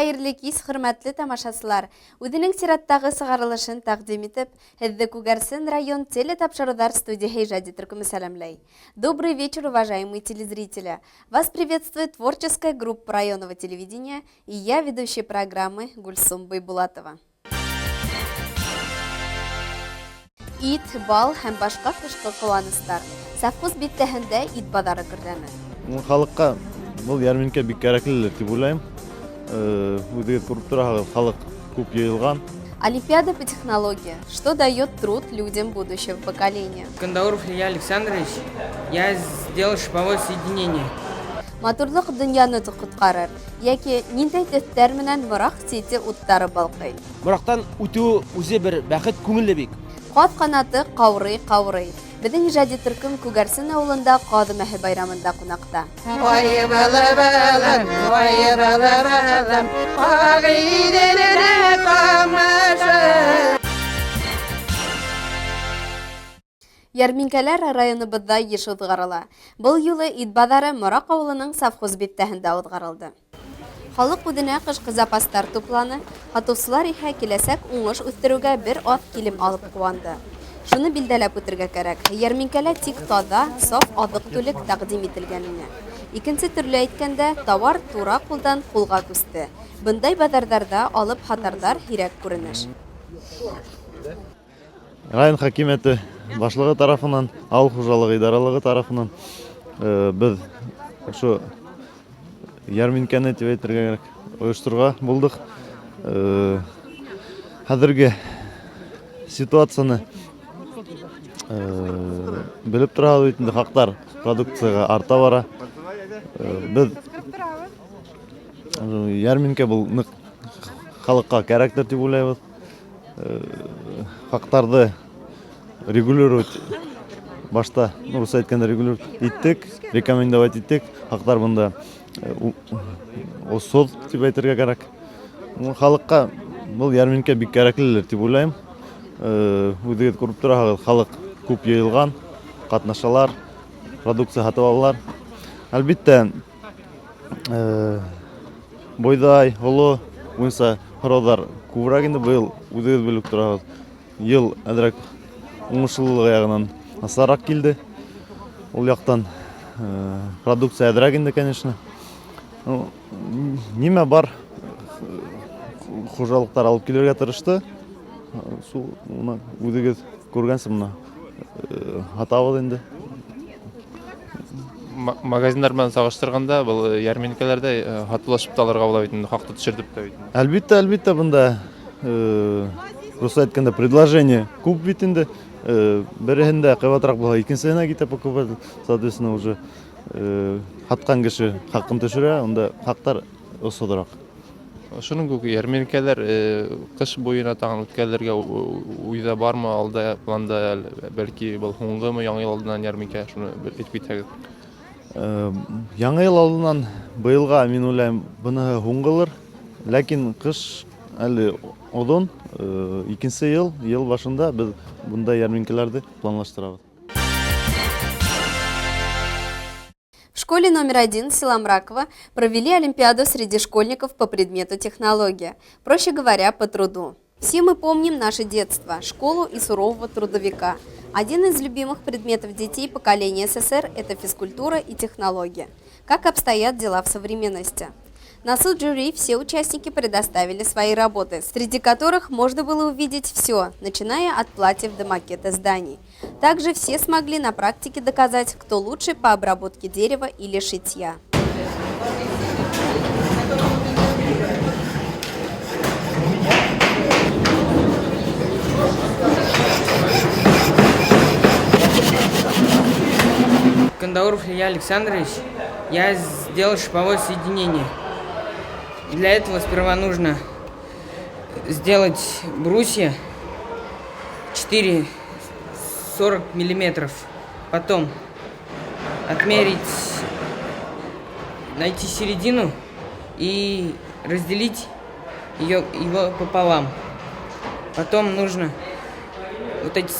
Хәерле кис, хөрмәтле тамашасылар. Үзенең сираттагы сыгарылышын тәкъдим итеп, Һезде Күгәрсен район телетапшырулар студияһы иҗади төркеме сәламләй. Добрый вечер, уважаемые телезрители. Вас приветствует творческая группа районного телевидения и я, ведущая программы Гульсум Байбулатова. Ит, бал һәм башка кышкы кыланыстар. Совхоз биттәһендә ит базары керләнә. Халыкка бу ярминкә бик кирәкле дип уйлыйм. Үзе күреп торагыз, халык күп йыелган. Олимпиада по технологии. Что дает труд людям будущего поколения? Кандауров Илья Александрович, я сделал шиповое соединение. Матурлык дөньяны тоткытқарыр. Яки ниндәй төстәр менән морак сите уттары балкый. Морактан үтү үзе бер бәхет күңелле бик. Кат канаты каурый. Безнең иҗади төркем Күгәрсен авылында Кады мәһе байрамында кунакта. Ярминкәләр районыбызда еш узгарыла. Был юлы ит базары Морак авылының совхоз биттәһендә узгарылды. Халык үзенә кышкы запастар тупланы, хатусылар иһә киләсәк уңыш үстерүгә бер ат килем алып куанды. Шуны билдәләп үтергә кирәк. Ярминкәлә тик таза, саф азык-түлек тәкъдим ителгәненә. Икенче төрле әйткәндә, товар тура кулдан кулга күсте. Бындай базарларда алып хатардар һирәк күренеш. Район хакимияте башлыгы тарафыннан, авыл хуҗалыгы идаралыгы тарафыннан без шу ярминкәне дип әйтергә кирәк, оештырырга булдык. Хәзерге ситуацияны белеп торабыз бит инде, хактар продукцияга арта бара. Без ярминкә бул нык халыкка кирәктер дип уйлыйбыз. Хактарды регулировать башта, рус әйткәндә регулировать иттек, рекомендовать иттек. Хактар монда осод дип әйтергә кирәк. Халыкка бул ярминкә бик кирәкле дип уйлыйм. Үзе күреп торагыз, халык күп йыелган, катнашалар, продукция һатып алалар. Әлбәттә, бойдай, оло, буенча хорозлар күбрәк инде быел, үзе белеп торагыз. Ел әдрәк уңышлылыгы ягыннан асарак килде. Ул яктан продукция әдрәк инде, конечно. Нимә бар? Хуҗалыктар алып килергә тырышты. Су үдегез күргәнсез моны. Хатабыз инде. Магазиндар белән сагыштырганда, бу ярминкәләрдә хатылашып та алырга була бит инде, хакты төшердеп тә бит. Әлбәттә бunda рус әйткәндә предложение күп бит инде. Берендә кыйбатрак була, икенчесенә китә покупать. Соответственно, уже хаткан кеше хакын төшерә, анда хактар осыдрак. Шуның күк ярминкәләр кыш буена тагын үткәрергә уйда бармы, алда планда, бәлки бу һуңгымы яңа ел алдыннан ярминкә, шуны әйтеп китәгез. Яңа ел алдыннан быелга мин уйлыйм, буны һуңгылыр, ләкин кыш әле одан икенче ел башында без бундай ярминкәләрне планлаштырабыз. В школе номер 1 села Мраково провели олимпиаду среди школьников по предмету технология, проще говоря, по труду. Все мы помним наше детство, школу и сурового трудовика. Один из любимых предметов детей поколения СССР – это физкультура и технология. Как обстоят дела в современности? На суд жюри все участники предоставили свои работы, среди которых можно было увидеть все, начиная от платьев до макета зданий. Также все смогли на практике доказать, кто лучше по обработке дерева или шитья. Кандауров Илья Александрович, я сделал шиповое соединение. Для этого сперва нужно сделать брусья 4,40 миллиметров. Потом отмерить, найти середину и разделить его пополам. Потом нужно вот эти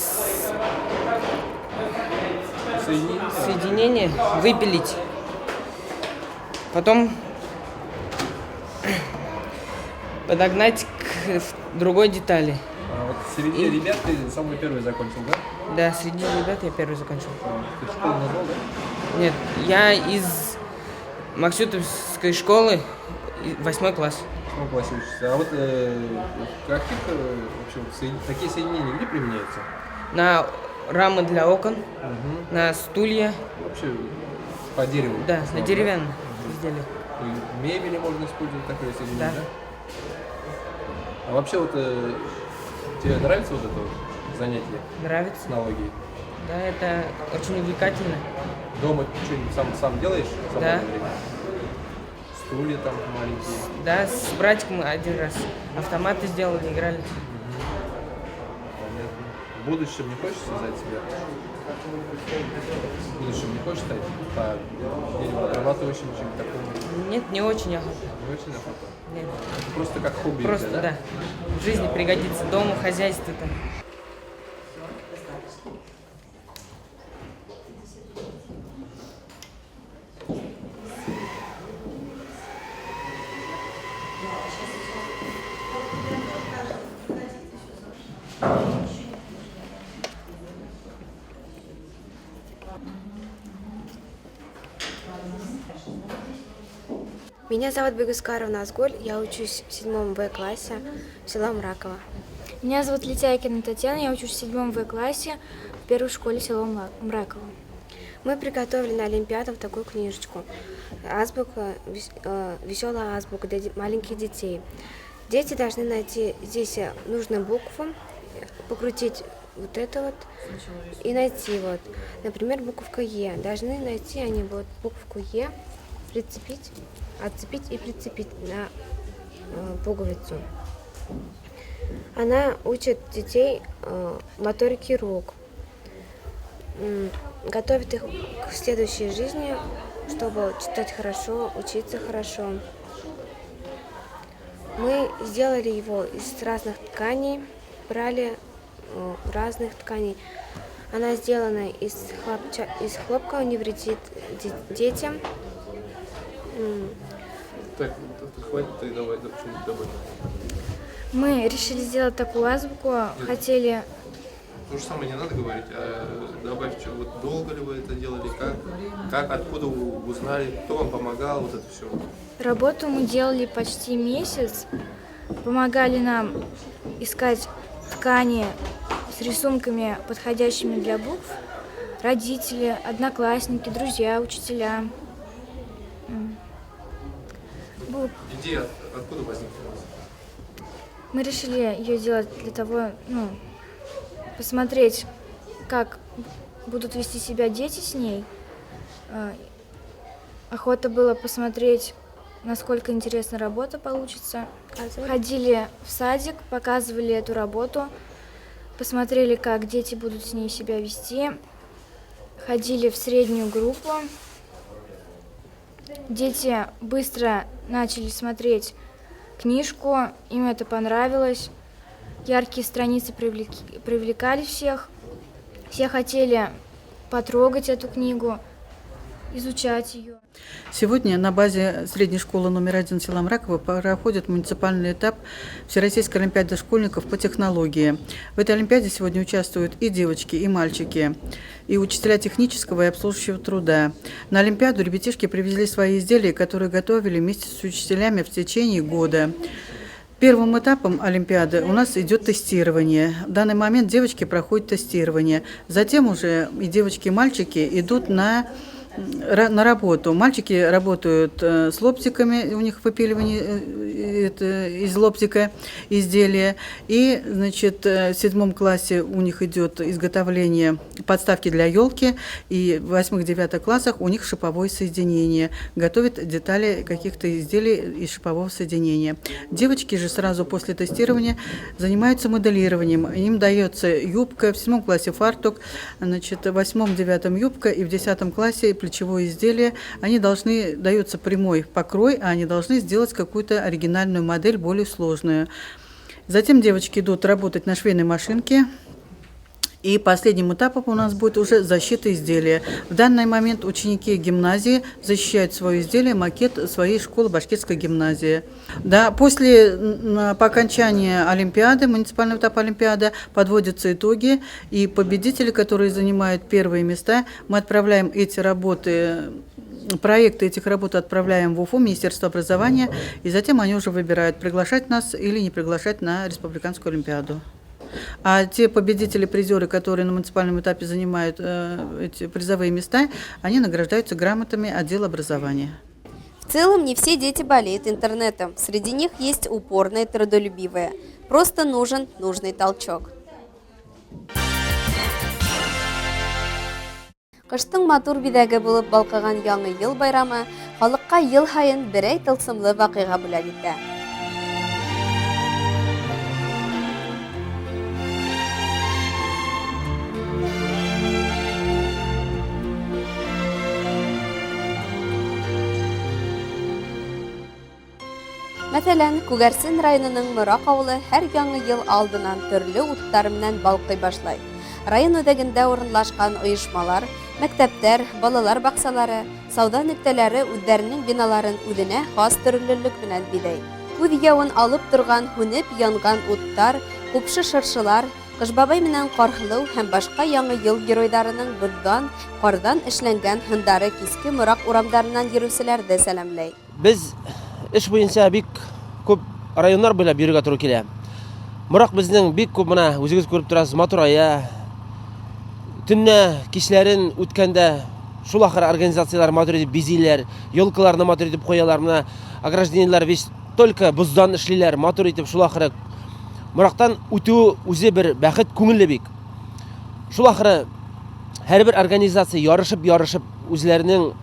соединения выпилить. Потом подогнать к другой детали. А вот среди ребят ты самый первый закончил, да? Да, среди ребят я первый закончил. Ты школу назвал, да? Нет, я из Максютовской школы, 8 класс. В каком классе учишься? А вот каких вообще такие соединения где применяются? На рамы для окон, на стулья, Вообще по дереву? да, на деревянном изделии. И мебели можно использовать такое соединение, Да. да? А вообще вот тебе нравится вот это вот занятие Нравится? технологии? Да, это очень увлекательно. Дома что-нибудь сам делаешь? В свободное Да. время? Стулья там маленькие. Да, с братиком один раз автоматы сделали, играли. Понятно. В будущем не хочешь связать себя? В будущем не хочешь стать деревообрабатывающим, чем-то таким? Нет, не очень охота. Не очень охота. Нет. Это просто как хобби. у Просто, тебя, да. В жизни пригодится, дома, хозяйство там. Меня зовут Бегускаровна Азголь, я учусь в 7 В классе в село Мраково. Меня зовут Летяйкина Татьяна, я учусь в 7 В классе в первой школе села Мраково. Мы приготовили на Олимпиаду такую книжечку. Азбука, веселая азбука для маленьких детей. Дети должны найти здесь нужную букву, покрутить вот это вот и найти вот. Например, буковка Е. Должны найти они вот буковку Е, прицепить, отцепить и прицепить на пуговицу. Она учит детей моторике рук, готовит их к следующей жизни, чтобы читать хорошо, учиться хорошо. Мы сделали его из разных тканей, брали разных тканей. Она сделана из хлопка, не вредит детям. Так, хватит, ты давай что-нибудь добавь. Мы решили сделать такую азбуку, хотели... То же самое не надо говорить, а добавить, что вот долго ли вы это делали, как, откуда вы узнали, кто вам помогал, вот это все. Работу мы делали почти месяц, помогали нам искать ткани с рисунками, подходящими для букв, родители, одноклассники, друзья, учителя. Идея откуда возникла? Мы решили ее делать для того, посмотреть, как будут вести себя дети с ней. Охота было посмотреть, насколько интересная работа получится. Ходили в садик, показывали эту работу, посмотрели, как дети будут с ней себя вести. Ходили в среднюю группу. Дети быстро начали смотреть книжку, им это понравилось. Яркие страницы привлекали всех. Все хотели потрогать эту книгу, изучать ее. Сегодня на базе средней школы номер 1 села Мраково проходит муниципальный этап Всероссийской олимпиады школьников по технологии. В этой олимпиаде сегодня участвуют и девочки, и мальчики, и учителя технического и обслуживающего труда. На олимпиаду ребятишки привезли свои изделия, которые готовили вместе с учителями в течение года. Первым этапом олимпиады у нас идет тестирование. В данный момент девочки проходят тестирование. Затем уже и девочки, и мальчики идут на работу. Мальчики работают с лобзиками, у них выпиливание из лобзика изделия. И, значит, в 7 классе у них идет изготовление подставки для елки. И в 8-9 классах у них шиповое соединение. Готовят детали каких-то изделий из шипового соединения. Девочки же сразу после тестирования занимаются моделированием. Им дается юбка, в 7 классе фартук, значит, в 8-9 юбка и в 10 классе плечевое изделие. Они должны, дается прямой покрой, а они должны сделать какую-то оригинальную модель, более сложную. Затем девочки идут работать на швейной машинке И последним этапом у нас будет уже защита изделия. В данный момент ученики гимназии защищают свое изделие, макет своей школы башкирской гимназии. Да, по окончании Олимпиады, муниципального этапа Олимпиады, подводятся итоги, и победители, которые занимают первые места, мы отправляем эти работы. Проекты этих работ отправляем в Уфу, Министерство образования, и затем они уже выбирают, приглашать нас или не приглашать на Республиканскую Олимпиаду. А те победители, призеры, которые на муниципальном этапе занимают эти призовые места, они награждаются грамотами отдела образования. В целом, не все дети болеют интернетом. Среди них есть упорные, трудолюбивые. Просто нужен нужный толчок. Кыштың матур биҙәге булып балҡыған яңы йыл байрамы халыҡҡа йыл һайын берәй тылсымлы ваҡиға бүләк итә. Мәҫәлән, Күгәрсен районының Мораҡ ауылы һәр яңы йыл алдынан төрлө уттар менән балҡый башлай. Район үҙәгендә урынлашҡан ойошмалар, мәктәптәр, балалар баҡсалары, сауда нөктәләре үҙҙәренең биналарын үҙенә хас төрлөлөк менән биҙәй. Күҙ яуын алып торған һүнеп янған уттар, ҡупшы шыршылар, Ҡыш-бабай менән Ҡарһылыу һәм башҡа яңы йыл геройҙарының боҙҙан, ҡарҙан эшләнгән һындары киске Мораҡ урамдарынан йөрөүселәрҙе сәләмләй. Без эш буйынса бик күп райондар буйлап йөрөргә туры килә. Мораҡ безнең бик күп, менә үзегез күреп торасыз, матурая. Төннә кичләрен үткәндә шул ахыр организациялар матур итеп бизиләр, елкаларны матур итеп ҡуялар, менә ограждениелар весь только боздан эшлиләр, матур итеп шул ахыры. Мораҡтан үтеү үзе бер бәхет, күңелле бик. Шул ахыры һәрбер организация ярышып үзләренең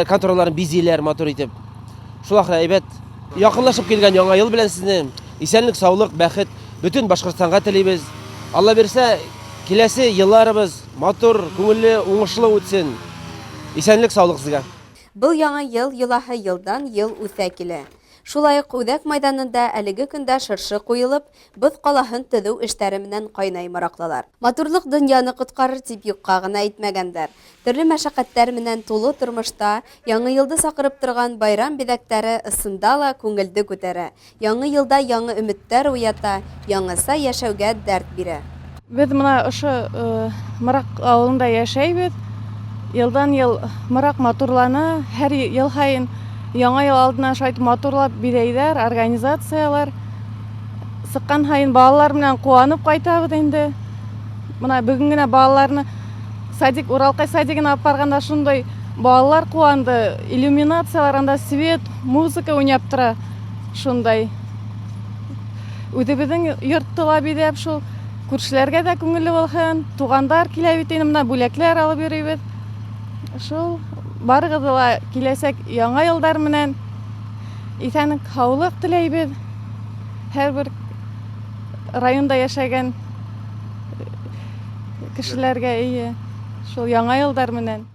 контролларын бизиләр, матур итеп. Шул ахыры әйбәт. Яҡынлашып килгән яңа йыл белән сезне исәнлек, саулык, бәхет бөтөн Башҡортостанға теләйбез. Алла бирсә, киләсе йылларыбыз матур, күңелле, уңышлы үтсен. Исәнлек, саулык сезгә. Был яңы йыл йылаһы йылдан йыл үҫә килә. Шулай уҡ Үҙәк майҙанында әлеге көндә шыршы ҡуйылып, Боҙ ҡалаһын төҙөү эштәре менән ҡайнай Мораҡлылар. Матурлыҡ донъяны ҡотҡарыр тип юҡҡа ғына әйтмәгәндәр. Төрлө мәшәҡәттәр менән тулы тормошта яңы йылды саҡырып торған байрам биҙәктәре ысында ла күңелде күтәрә. Яңы йылда яңы өмөттәр уята, яңыса йәшәүгә дәрт бирә. Без мына ошо Мораҡ ауылында йәшәйбеҙ. Йылдан йыл Мораҡ матурланы, һәр йыл һайын яңа йыл алдына шайтып матурлап биҙәйҙәр, организациялар. Сыҡҡан һайын балалар менән ҡыуанып ҡайтабыҙ инде. Мына бөгөн генә балаларны Уралҡай садигына алып барғанда шундай балалар ҡыуанды. Иллюминациялар, анда свет, музыка уйнап тора. Шундай. Үҙебеҙҙең йортто ла биҙәп шул. Күршеләргә дә күңелле булһын. Туғандар килә бит инде, мына бүләкләр алып йөрөйбөҙ. Шул барығыҙҙы ла киләсәк яңа йылдар менән иҫәнлек, һаулыҡ теләйбеҙ. Һәр бер районда йәшәгән кешеләргә шул яңа йылдар менән.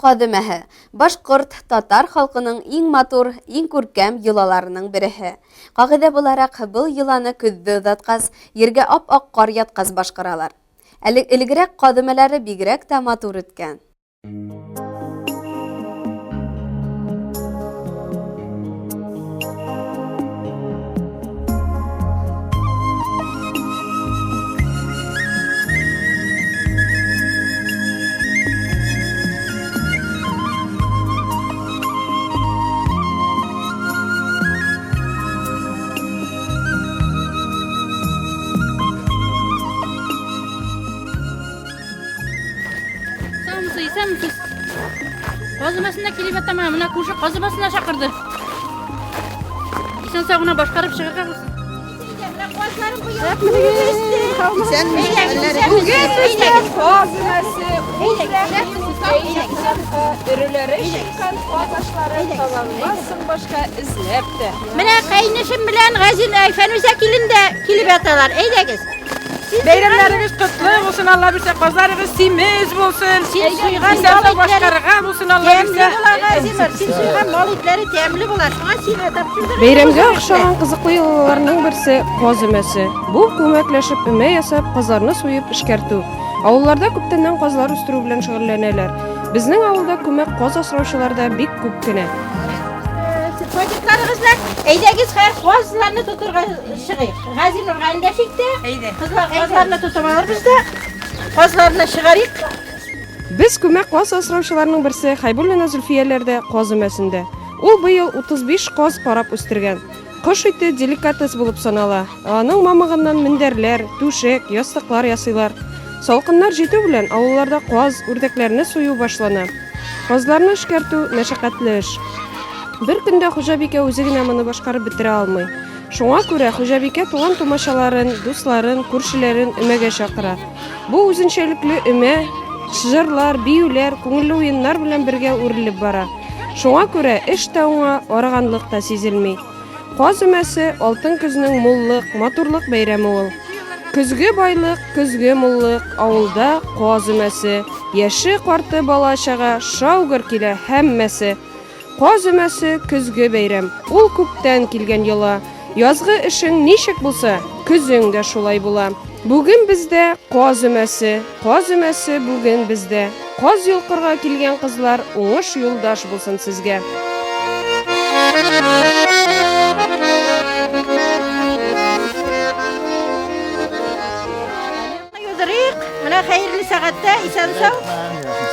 Кадымәһе. Башкорт, татар халкының иң матур, иң күркәм йолаларының береһе. Кагыйдә буларак, был йоланы көҙҙө оҙатҡас, ергә ап-аҡ ҡар ятҡас башҡаралар. Элегерәк кадымәләре бигерәк тә матур үткән. Қазымасына келіп атама, мына көші қазымасына шақырды. Исен сағына башқарып шығырға болсын. Міне қайнышым білән Ғазин Фәнүзә келінде келіп аталар. Әйдәгіз. Бәйрәмләрегез котлы булсын, Алла бирсә, казларыгыз симез булсын. Син суйган дәвла башкарырга булсын, Алла бирсә. Син суйган мал итләре тәмле булар. Шуңа син тапшырдың. Бәйрәмгә охшаган кызыклы йолаларның берсе каз өмәсе. Бу күмәкләшеп өмә ясап, казларны суеп эшкәртү. Авылларда күптәннән казлар үстерү белән шөгыльләнәләр. Безнең авылда күмәк каз асраучылар да бик күп кенә. Çocuklarımızla eydəgiz xəyər qazlarını tuturğa шығайıq. Ғазин ұрғайында шекті, qazlarını tutamalar bizdə, qazlarını шығарық. Без күмәк каз асраучыларның берсе Хайбуллина Зөлфияләрдә каз өмәсендә. Ул быел 35 каз карап үстергән. Кош ите деликатес булып санала. Аның мамыгыннан мендәрләр, түшәк, ястыклар ясыйлар. Салкыннар җитү белән авылларда каз, үрдәкләрне суyu башлана. Казларны эшкәртү мәшәкатьле эш. Бер көндә хуҗабикә үзе генә моны башкарып бетерә алмый. Шуңа күрә хуҗабикә туган тумашаларын, дусларын, күршеләрен өмәгә чакыра. Бу үзенчәлекле өмә җырлар, биюләр, күңелле уеннар белән бергә үрелеп бара. Шуңа күрә эш тә уңа, араганлык та сизелми. Каз өмәсе алтын көзнең муллык, матурлык бәйрәме ул. Көзге байлык, көзге муллык, авылда каз өмәсе, яше карты бала-чага шаугыр килә һәммәсе. Каз өмәсе көзге бәйрәм. Ул күптән килгән йола. Язгы эшең ничек булса, көзең дә шулай була. Бүген бездә каз өмәсе бүген бездә. Каз йолкырга килгән кызлар, уңыш юлдаш булсын сезгә. Менә хәерле сәгатьтә исән-сау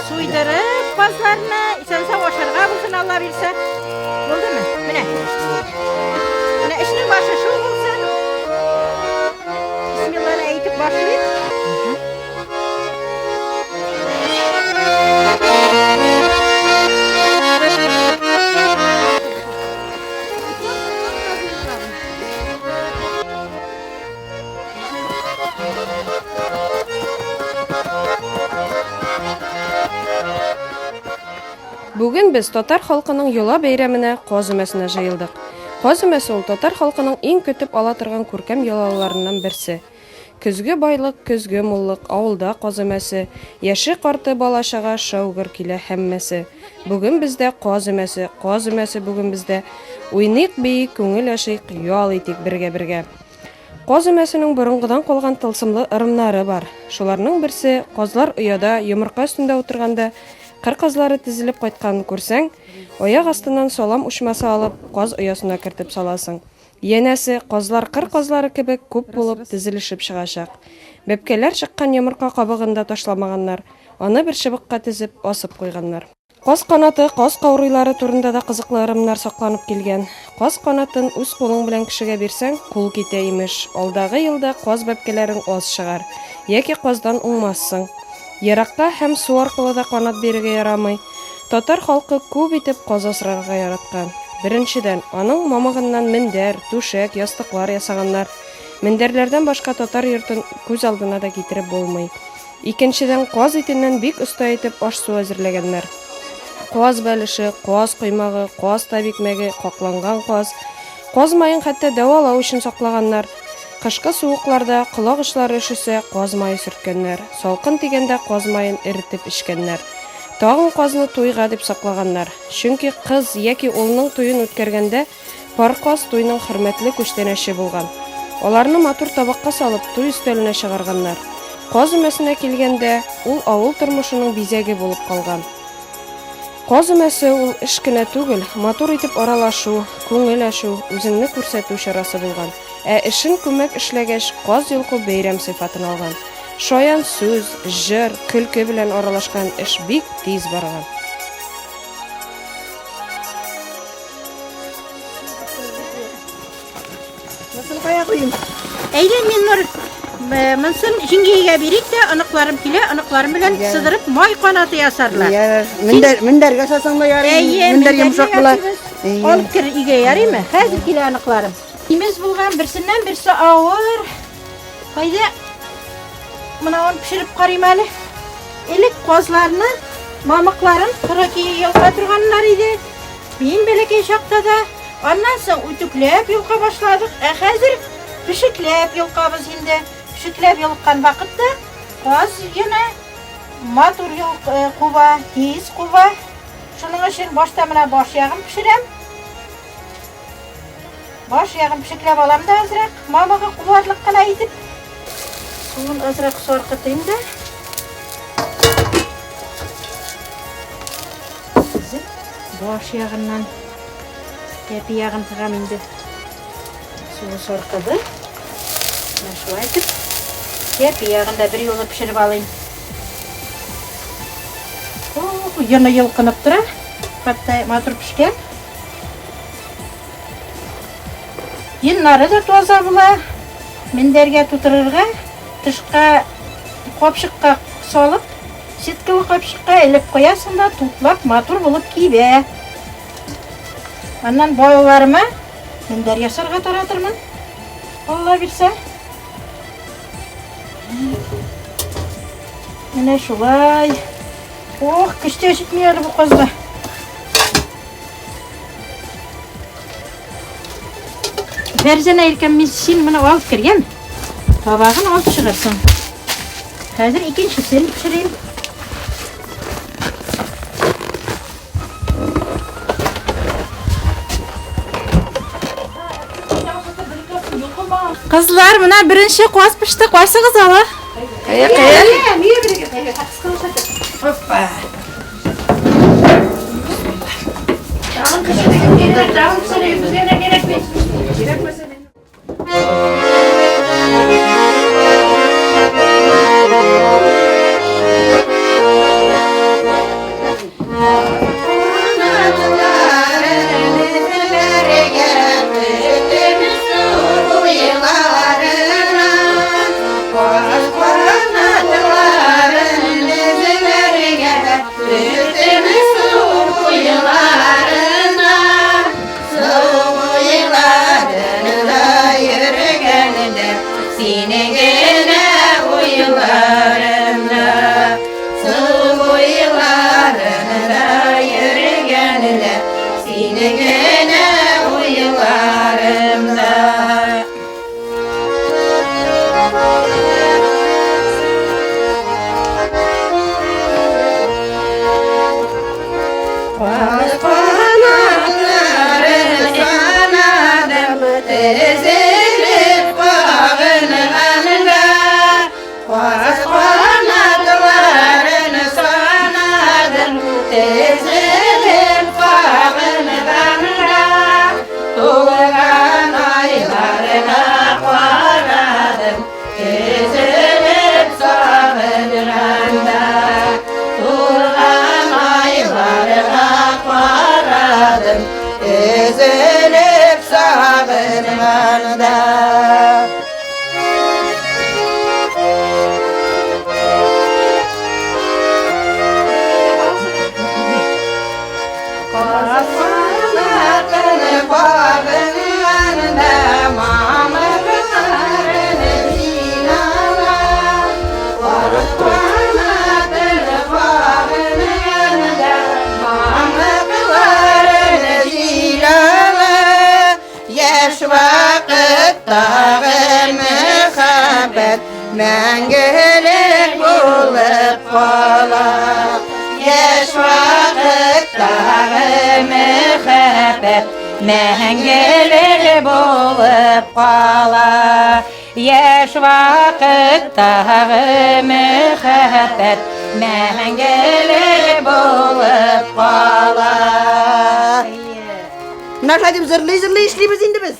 суйдырып казларны, исән-сау ашарга булсын, Алла бирсә. Булдымы? Менә. Менә эшнең башы шул булсын. Бисмиллаһ әйтеп башлыйк. Бүген без татар халкының йола бәйрәменә каз өмәсенә җыелдык. Каз өмәсе ул татар халкының иң көтеп ала торган күркәм йолаларыннан берсе. Көзге байлык, көзге муллык, авылда каз өмәсе, яше карты бала-чага шаугыр килә һәммәсе. Бүген бездә каз өмәсе бүген бездә. Уйныйк бейик, күңел ашыйк, ял итик бергә-бергә. Каз өмәсенең борынгыдан калган тылсымлы ырымнары бар. Шуларның берсе казлар ояда йомырка өстендә утырганда Кыр казлары тезелеп кайтканын күрсәң, аяк астыннан салам учмасы алып, каз оясына кертеп саласың. Янәсе, казлар кыр казлары кебек күп булып тезелешеп чыгачак. Бәбкәләр чыккан йомырка кабыгында ташламаганнар, аны бер чыбыкка тезеп асып куйганнар. Каз канаты, каз каурыйлары турында да кызыклы ырымнар сакланып килгән. Каз канатын үз кулың белән кешегә бирсәң, кул китә имеш. Алдагы елда каз бәбкәләрең аз чыгар, яки каздан уңмассың. Еракка һәм су аркылы да канат бирергә ярамый. Татар халкы күп итеп каз асрарга яраткан. Беренчедән, аның мамыгыннан мендәр, түшәк, ястыклар ясаганнар. Мендәрләрдән башка татар йортын күз алдына да китереп булмый. Икенчедән, каз итеннән бик оста итеп аш-су әзерләгәннәр. Каз бәлеше, каз коймагы, каз табикмәге, какланган каз, каз майын хәтта дәвалау өчен саклаганнар. Кышкы суыкларда колак очлары өшесә, каз майы сөрткәннәр. Салкын тигәндә каз майын эретеп эчкәннәр. Тагын казны туйга дип саклаганнар. Чөнки кыз яки улның туйын үткәргәндә пар каз туйның хөрмәтле күчтәнәше булган. Аларны матур табакка салып туй өстәленә чыгарганнар. Каз өмәсенә килгәндә ул авыл тормышының бизәге булып калган. Каз өмәсе ул эш кенә түгел, матур итеп аралашу, күңел ачу, үзеңне күрсәтү чарасы булган. Эшен күмәк эшләгәч, каз йолкы бәйрәм сыйфатын алган. Шаян сүз, җыр, көлке белән аралашкан эш бик тиз барган. Әйдә, мин Нур, мынсын җиңгигә бирик тә, аныкларым килә, аныкларым белән сыдырып май канаты ясарлар. Мендәргә сасаң да ярый, мендәр йомшак була. Алып кер өйгә ярыймы? Хәзер килә аныкларым. Имез булган берсеннән берсе авыр. Кайда мынауын пешереп карыйм әле. Элек казларны, мамыкларын 42 елга торганнар иде. Мин бәләкәй чакта да аннан соң үтүкләп елга башладык. Хәзер пешекләп елкабыз инде. Пешекләп елккан вакытта каз яна матур куба, тиз куба. Шуның өчен башта менә баш ягын пешерәм. Баш ягын пешекләп алам да азрак, мамага куарлык кына итеп. Суын азрак саркытыйм да. Баш ягыннан тәпи ягын тыгам инде. Суы саркыды. Менә шулай итеп тәпи ягын да бер юлы пешереп алыйм. Яна йылкынып тора. Хәтта матур пешкән. Йыннары да таза була. Мендәргә тутырырга, тышка капчыкка салып, сеткалы капчыкка элеп куясың да туплап матур булып кибә. Аннан балаларыма мендәр ясарга таратырмын. Алла бирсә. Менә шулай. Ох, көчтә җитми әле бу казга. Фәрзәнә иркәм, мин син моны алып кергән. Табагын алып чыгарсың. Хәзер икенчесен пешерим. Кызлар, менә беренче каз пеште, кайсыгыз ала? Hoppa. Tamam, kışın tamam söylüyoruz. Gerek mi? Gerekmese benim. Ezilip sağırmanda Kazanatını bağın yanında mamırlarını zinala Kazanatını bağın yanında mamırlarını zinala Yaş vakittagi muhabbet мәңгілік болып қалар Yaş vakittağı mühebbet Mengeli bulup kala Yaş vakittağı mühebbet Mengeli bulup kala Bunlar hadi zırlay işleyimiz indi biz.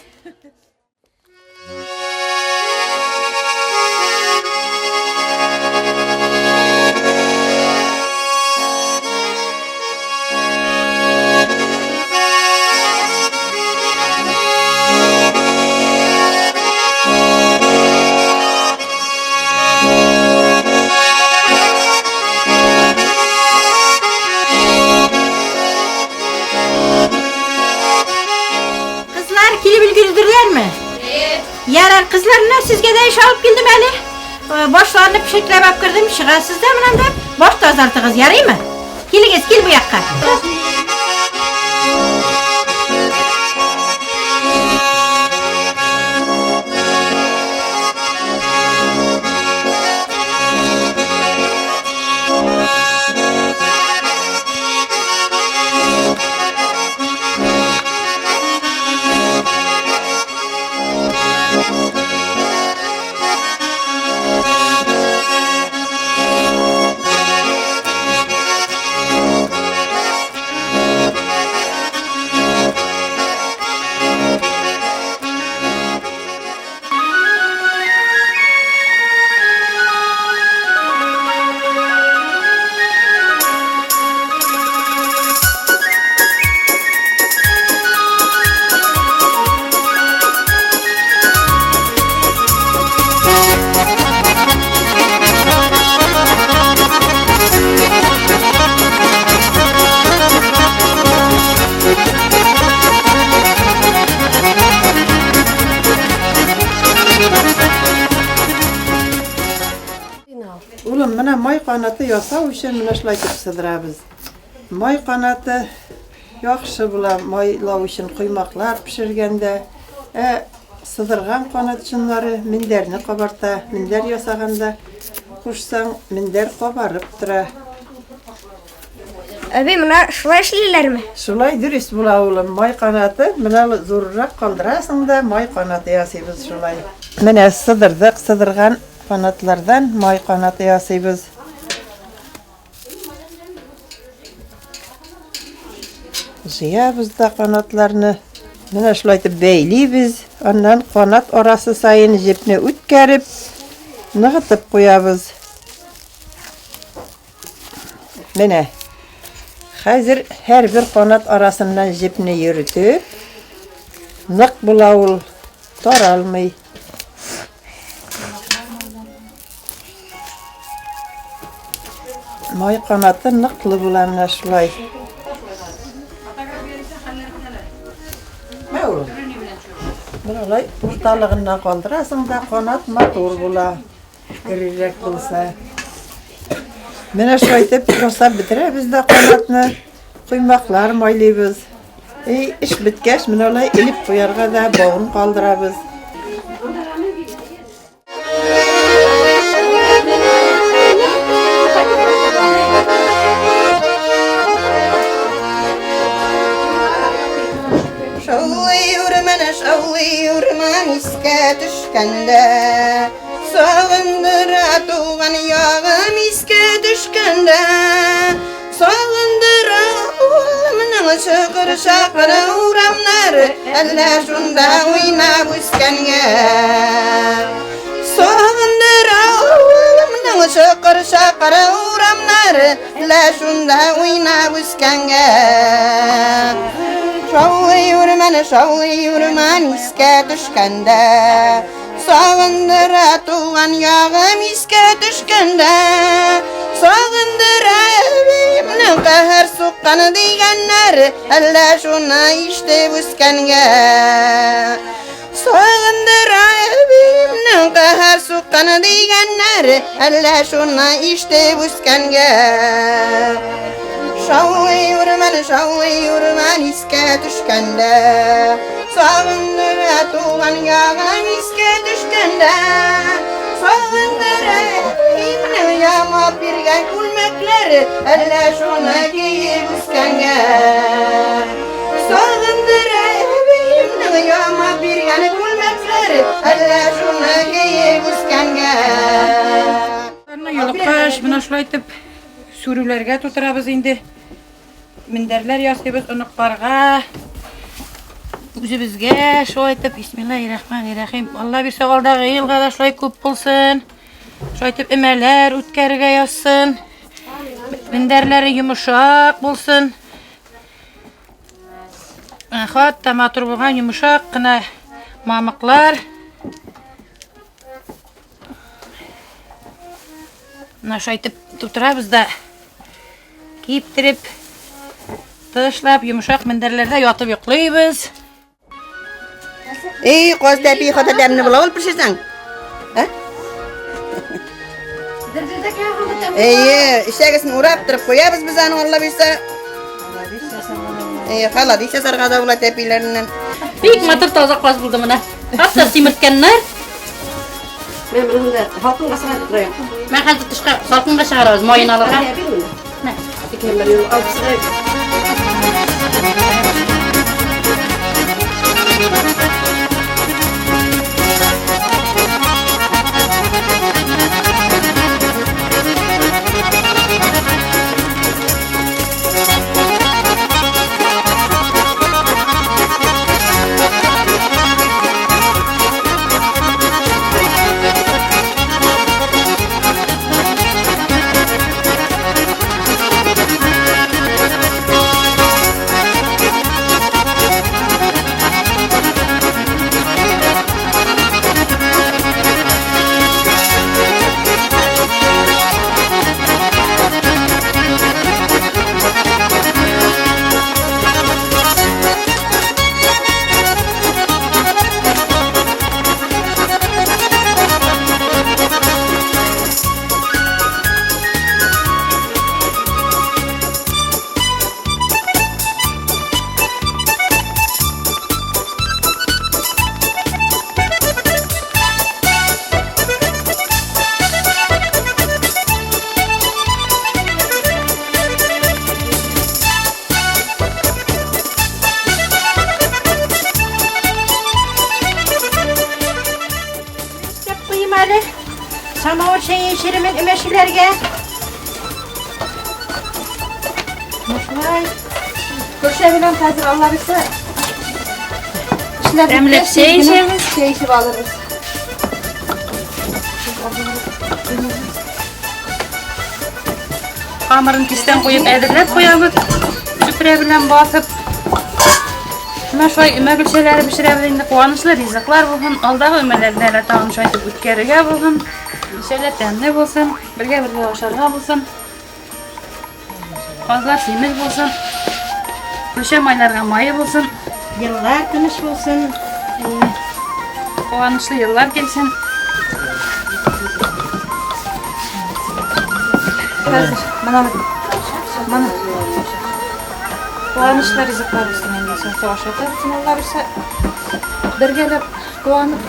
Kilip ilgilidirler mi? Evet. Yarar kızlarına sizge de iş alıp geldim hele. Boşlarını pişirklep yapkırdım. Şıgasız da mı da boş tozartığız yarayı mı? Kili kil bu yakka. Oğlum bana may kanatı yasav için bana şlaytip sıdırabız. May kanatı yaxşı bula maylav için kuymaklar pişirgende. Sıdırgan kanatçınları minderini kabarta, minder yasaganda kuşsan minder kabarıp tıra. Abi buna şulay işleyler mi? Şulay dürüst bula oğlum may kanatı. Buna zorrak kaldırasın da may kanatı yasayız şulay. Mene sıdırdık, sıdırgan kanatlardan may kanatı yasayız. Ziyabız da kanatlarını. Mene şulaytı beyliyiz. Ondan kanat orası sayın jipne ütkerip nıgıtıp koyabız. Mene. Hazır her bir kanat arasından jipne yürütüp nık bulavul taralmay. May kanatı nıklı bulamına şulay. Ne olur? Buralay ortalığından kaldırasın da kanat matur bula. Girecek bulsa. Mene şulaytip yosa bitirebiz de kanatını. Kuymaklar maylıyız. İş bitkeş mene olay elip koyarga da bağını kaldırabız. Şavlıyurman iske düşkende Sağındıra tuğan yağım iske düşkende Sağındıra oğlumның şıkır şakır uğramları Elle şunda oynab üskenge Sağındıra oğlumның şıkır şakır uğramları Elle şunda oynab üskenge Şavlıyurman iske düşkende Sağındıra tuğan yağım iske düşkende Sağındıra evimnin kahır suqqanı diyenler Elle şuna işte büskenge Sağındıra evimnin kahır suqqanı diyenler Elle şuna işte büskenge Şavlıyurman iske düşkende Sağındıra tuğan yağım iske düşkende Sağındıra evimnin yağma birgen kulmekle diygenler elle şuna giyip üskenge Soğundur evimden yama bir yanı gülmekler elle şuna giyip üskenge Yoluqaş, buna şulay etip sürülerge tuturabız indi. Minderler yaslayabız unuqlarga. Üzübizge şulay etip Bismillahirrahmanirrahim. Allah bir sağaldağı yılga da şulay köp bulsun. Şulay etip emeler ütkerge yazsın. Minderleri yumuşak bulsun. Hatta matur bulgan yumuşak kına mamıklar. Şulay etip tuturabız da kiyiptirip tışlap yumuşak minderlerde yatıp yoklayız. Koz tepi kota demni bulavul pişirsen. İştegesini uraptırıp koyabız biz anı Allah bilse. Hala dişe sargada ula tepilerinden. Büyük matır tozak koz buldum ona. Hatta simirtkenler. Ben burada halkın kasına tutuyorum. Ben hazır tışka salkın kaşarız mayın alığa. Ne? Dikemler yolu altısına. Samavur şeyin şirimin ümeşilerge. Muşmay. Köşevilen hazır Allah bilse. Emlep şey işimiz. Şey işi alırız. Hamurun kisten koyup edirlep koyabız. Süpüre bilen basıp. Şuna şoy üme bir şeyleri pişirebildiğinde kuvanışlı rizikler bulun. Aldağı ümelerine tamam şoy etip ütkerige bulun. Şöyle temli bulsun. Birge başarıga bulsun. Fazla temiz bulsun. Köşe maylarga mayı bulsun. Yıllar tınış bulsun. Kuvanışlı yıllar gelsin. Hazır. Bana. Kuvanışlı rizikler olsun. Savaşatı Allah bilse. Bir gelip kuvanıp.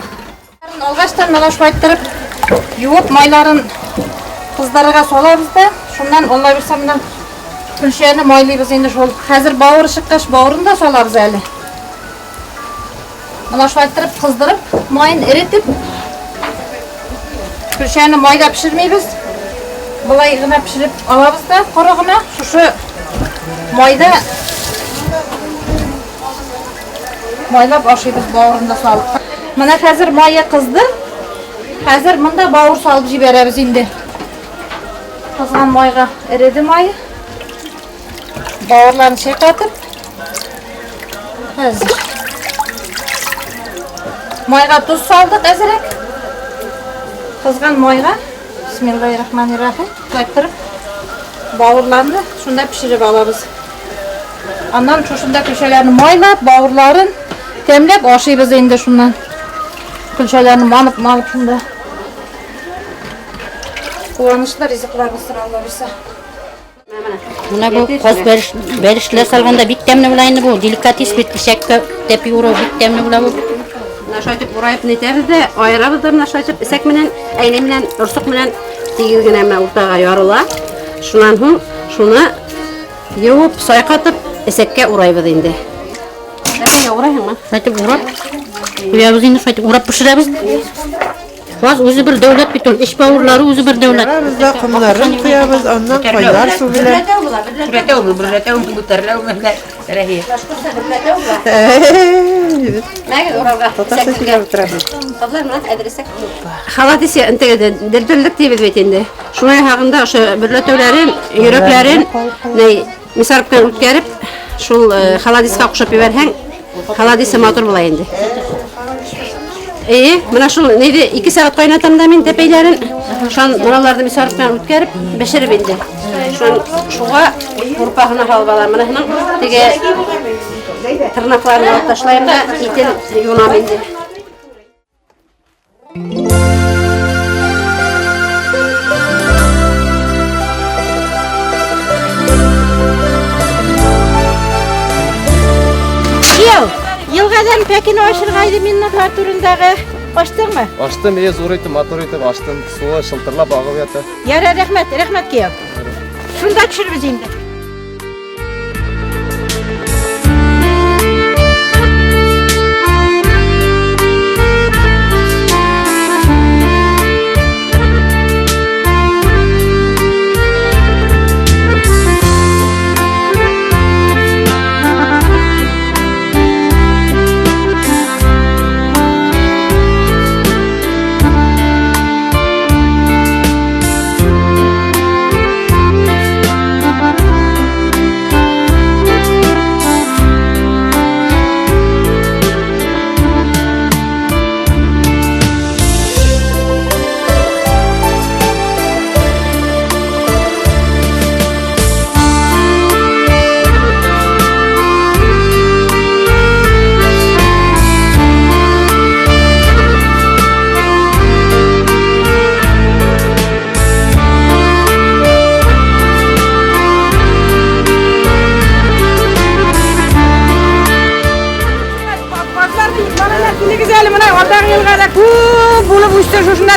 Algaçtan mala şoyttırıp yuvup mayların kızlarıga solabız da şundan Allah bilse bundan külşeni maylayız endi şol. Hazır bavur şıqqaş bavurunu da solabız eli. Mala şoyttırıp kızdırıp mayın eritip külşeni mayda pişirmeyiz. Bulay gına pişirip alabız da kuruğuna şu mayda maylab aşıyız bavurunda salıp. Mana hazır maya kızdı. Hazır mında bavur salıb jiberemiz indi. Kızgan mayga eridi mayı. Bavurlarını çekatıp hazır. Mayga tuz saldık azırık. Kızgan mayga Bismillahirrahmanirrahim. Qaytırıp bavurlarını şunda pişirip alabız. Ondan şunda köşelerini maylap bavurların temlep aşıyız indi şundan. Külçelerini manıp şunda. Kuvanışlı rizikler bulsun Allah bilse. Buna bu koz berişler salganda bik temni bulayını bu. Delikatis bit şekka tepi uro bik temni bula bu. Naşaytıp burayıp neteriz de ayırabızdır naşaytıp isek menen, eyle menen, ursuk menen tiyilgin emme urtağa yarıla. Şundan soң şunu yuvup, sayqatып, эсәккә урайбыз инде. Әмма урайһыңмы? Шайтып урап, куябыз инде, шайтып урап пешерәбез. Каз үзе бер дәүләт бит ул, эш бавырлары үзе бер дәүләт. Biz de kumların kuyabız, ondan kaynar su bile. Халат исе дердерлек дибез бит инде. Шуның хагында ошо берләтәүләрен, йөрәкләрен мисарыптан үткәреп, шул халадиска кушып ибәрһәң, халадисе матур була инде. Менә шул нейди 2 сәгать кайнатам да мин тәпәйләрен, шун мыналарны мисарыптан үткәреп, бешереп инде. Шуңа урпагына халып алам. Менә теге тырнакларын алып ташлайм да, итен юнам инде. Yılgadan Pekin'e aşırgaydı minnatlar turundağı. Açtın mı? Açtım, zor ettim, motor ettim, açtım. Suya şıltırlap ağıb yatı. Yara rahmet Kiyev. Şunda düşür bizim de.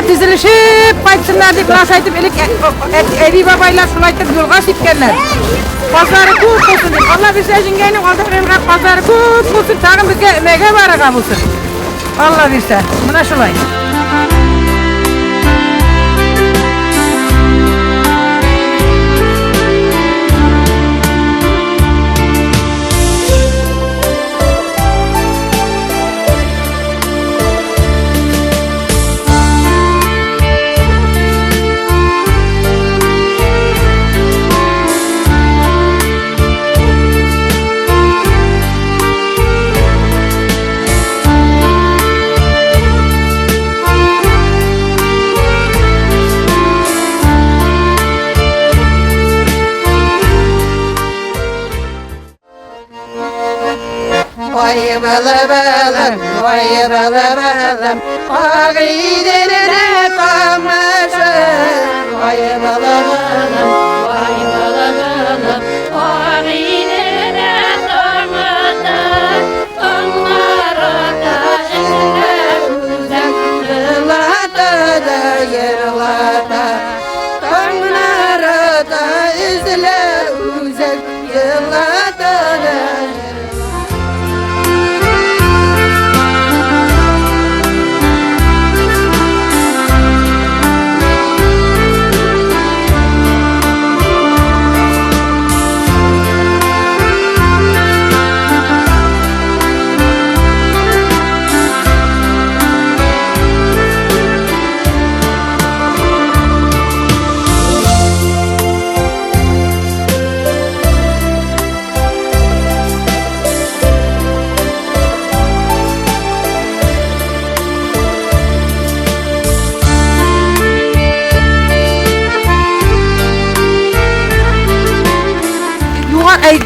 Dizilişip, kayıtsınlar deyip, nasıl aytıp, Ebi babaylar sulaytıp, yolga sipkenler. Pazarı kut olsun deyip, Allah bize jingeyni, pazarı kut olsun, tağın bizge emeğe varığa olsun. Allah bilse, buna şulay. Vay bala balam, vay bala balam, ağidene kalmışım. Vay bala balam, vay bala balam, ağidene kalmışım. Onlara da yırlata da yırlata, onlara da izle uzak yırlata da.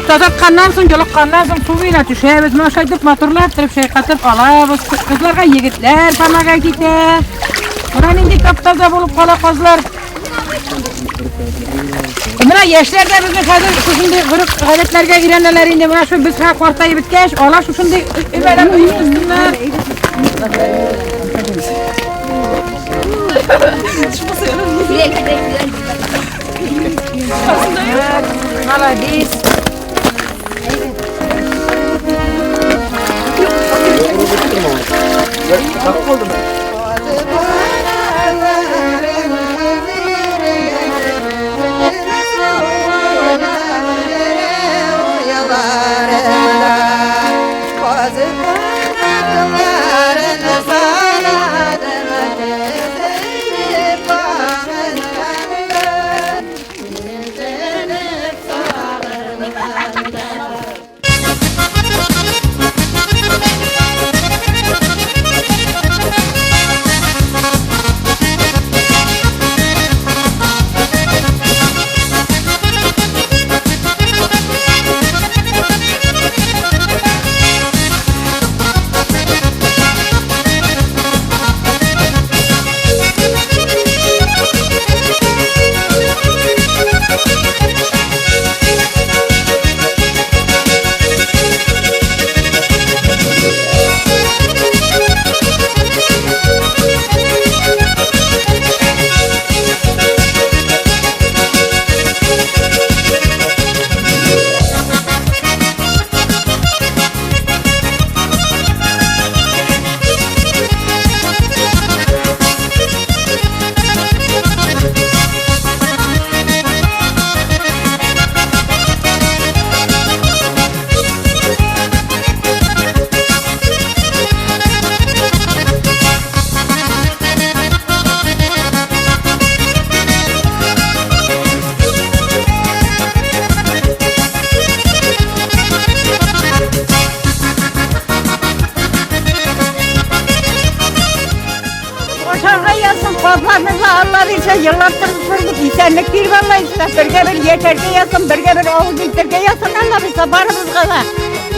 Tazatkandan soň, jolakkandan soň suw ýa düşäbez. Mana şaýdyp motorlatyp, şeýkatyp alabys. Kızlarga ýigitler panaga gitär. Mana indi taptaza bolup kala kızlar. Mana ýeşler de bizni häzir şunday gürük galetlerge girenler indi. Mana şu biz ha kwartaýy bitkäş, ala şu şunday öýlerim öýüpdüler. Молодец. Bazlarınızla Allah verse yıllardır sürdük. İsenlik bir vallahi işte. Bir yeterge yazın, bir oğul yitirge yazın Allah verse barımız kadar.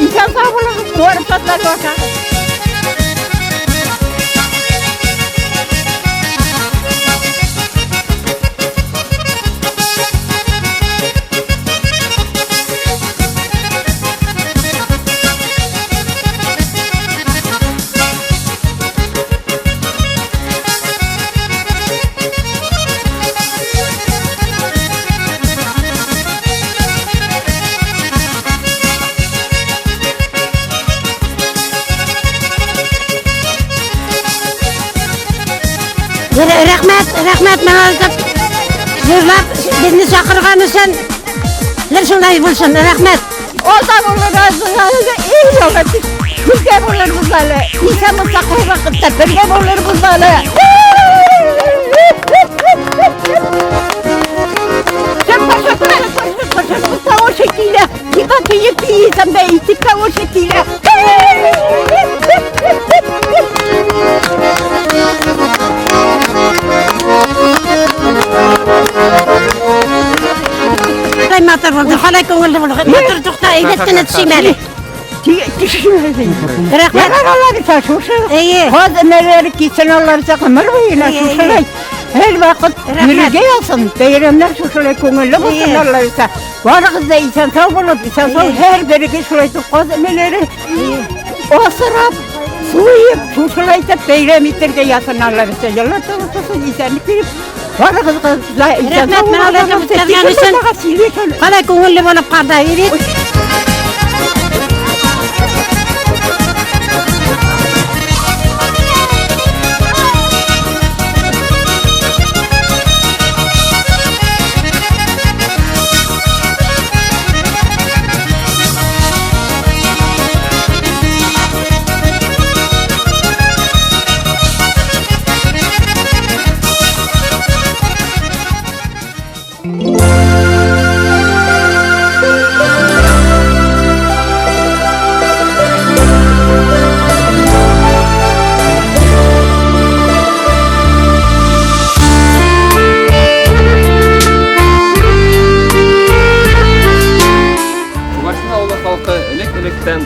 İnsan sağ olun, doğru tatlar bakar. Rahmet Mehmet yığlap bizni çakırgan için şunday bulsun rahmet. O da olur iyi olur. Birge olur bunlarla. İnsan mutlaka vakitte birge olur bunlarla. Sen paşa o şekilde. Dikkat edip iyiysem de itikka o şekilde. Matır oldu, halay koğuldu oldu. Matır tukta eylettiniz şimali. Rahmet Allah bir şuşu. İyi. Hadi neleri gitsin Allah bir saklamır mı yine şuşulay. Her vakit yürüge yazsın. Beyramlar şuşulay koğullu olsun Allah bir saklamır. Varıqız da insan sağ olup, insan sağ her biri şuşulay tukaz neleri. Osırıp, suyup, şuşulay da beyram itirge yazsın Allah bir saklamır. Yallah da insanlık verip. Rahmet Mehmet'e muhtemelen için halay koğullu olup karda yürüyüp.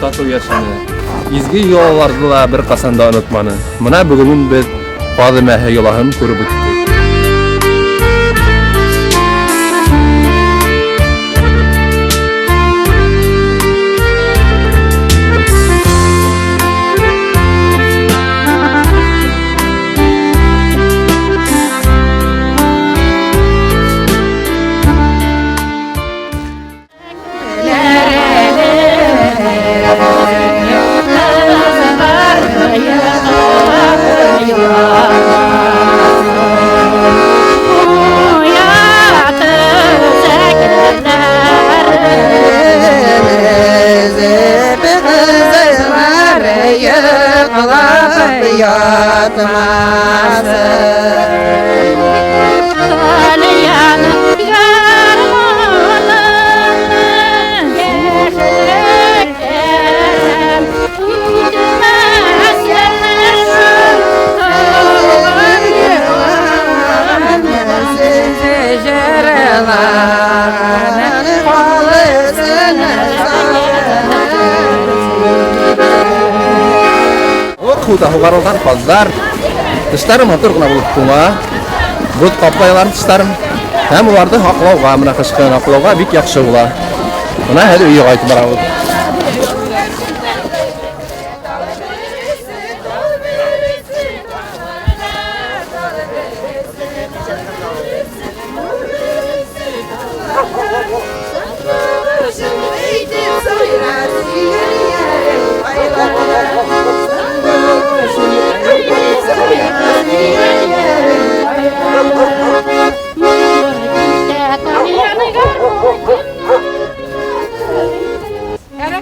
Тату yaşını, izgi yollardı da bir qasanda unutmanı. Mına bugün biz Fatıma Heyolah'ın görüp ötdük. ута хугарылган казлар, тыштары матур гына булып туңа. Бут каплайларын тыштарын һәм уларды аклауга, менә кышкы аклауга бик яхшы була. Менә хәзер өйгә кайтып барабыз.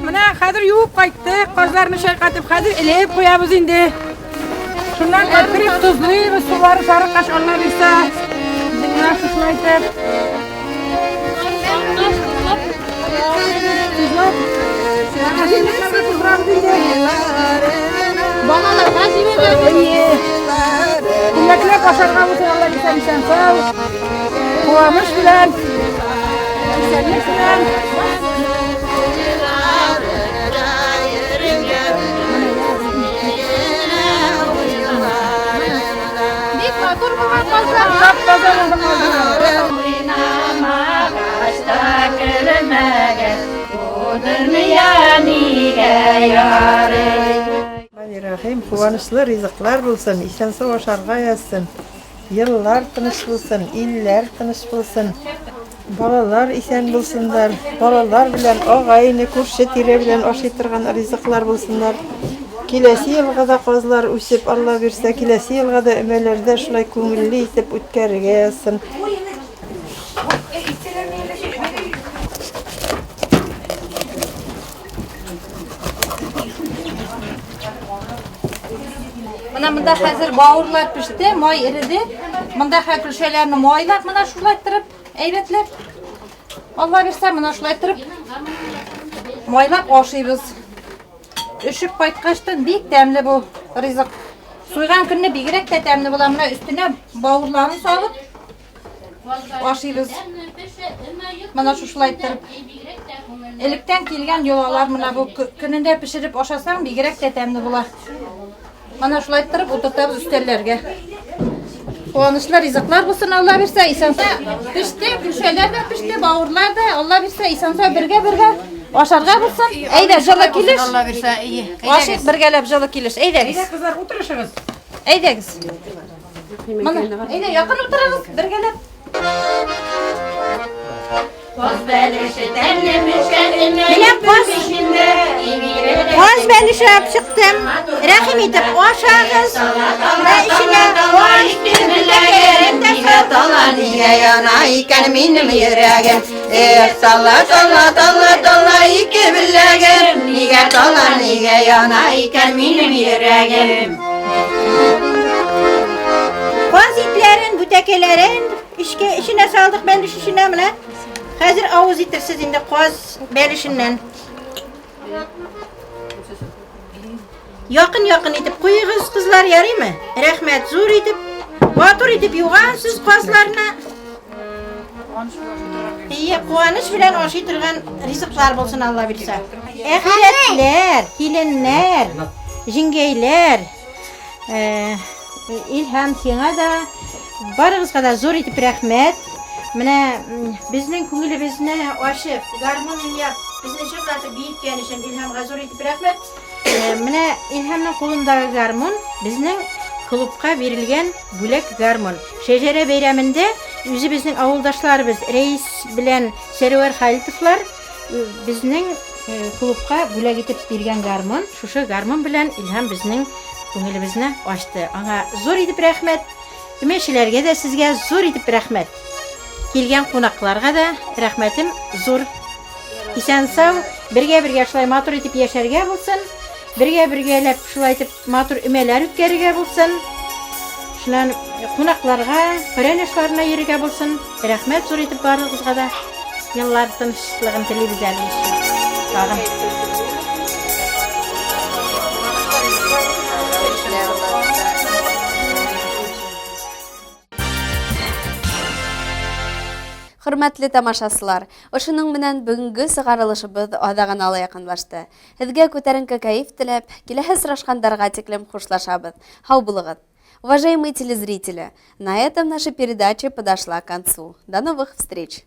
Менә хәзер юып кайттык, казларны чайкатып, хәзер элеп куябыз инде. Шуннан әкреп тузлыйбыз, сулары сары кашканнар исә. Дигә шушлайтып. Балалар хәзер Күмәкләп ашарга булсын, Алла исән сау. Куаныч белән. Исәнлек белән. Rahim, kuvvançlı rızıklar bulsun, isen sağ aşarga yazsın. Yıllar tınış bulsun, iller tınış bulsun. Balalar isen bulsunlar. Balalar bilen ağayını kurşu tire bilen aşıtırgan rızıklar bulsunlar. Kilesi yılga da kozlar üsüp Allah verse, kilesi yılga da ömelerde şulay köngüllü itip ütkerge yazsın. Mında hazır bağırlar pişti, moy eridi. Mında köşelerini moylap, mına şulaytırıp, eyletlep. Allah verse, mına şulaytırıp, moylap aşıyız. Üşüp kaytkaçtan bik demli bu rızık. Suygan gününe bigirek de demli bulamına üstüne bağırlarını salıp, aşıyız. Mına şulaytırıp. Elikten kilgen yolalar mına bu gününde pişirip aşasan bigirek de demli bular. Mana şulaytırıp oturtabız üstellerge. Kuvançlar, rızıklar bulsun Allah verse, isansa pişti, köşeler de pişti, bağırlar da Allah verse, isansa birge aşarga bulsun. Eyde jala kiliş. Allah verse iyi. Aşık birgelep jala kiliş. Eydegiz. Eyde kızlar oturuşunuz. Eydegiz. Mana, eyde yakın oturunuz, birgelep. Koz belişip çıktım, rahim itip oşağız. Ve işine koz niye dolar niye yanayken benim yüreğim. Salla salla salla salla iki bileğim. Niye dolar niye yanayken benim yüreğim. Koz itlerin, bütekelerin işine saldık ben düş işine mi lan? Hazır avuz itirsiz indi koz belişinden. Yakın itip koyuğuz kızlar yarı mı? Rahmet zor itip, vatur itip yuğansız kozlarına. İyi kuvanış bilen aşıtırgan rızıklar bulsun Allah bilse. Ehiretler, hilenler, jingeyler, ilham sana da, barınızga da zor itip rahmet. Mine bizning ko'nglimizne oshib, garmon yap, bizni shirlatib biyib kelishim ilham g'azur etib rahmat. Mine ilhamning qo'lindagi garmon bizning klubga berilgan bo'lak garmon. Shejara bayramında o'zi bizning avuldaşlarımız Reis bilan Server Xalitovlar bizning klubga bo'lak etib bergan garmon. Şuşa garmon bilan ilham bizning ko'nglimizni ochdi. Anga zo'r etib rahmat. Meşilerge de sizge zo'r etib rahmat. Kelgen qonaqlarga da rahmetim zor. İsen sağ, birge şulay matur etip yaşarga bulsun. Birge şulay etip matur ümeler ütkerge bulsun. Şulan qonaqlarga, pörenişlarına yerige bulsun. Rahmet zor etip barınızga da yıllar tanışlığın televizyon için. Sağım. Хөрмәтле тамашасылар, ошының менән бүгенге сыгарылышыбыз аҙағына ла якынлашты. Һеҙгә күтәренке кәйеф теләп, киләһе сорашҡандарға тиклем хушлашабыҙ. Һау булығыҙ. Уважаемые телезрители, на этом наша передача подошла к концу. До новых встреч!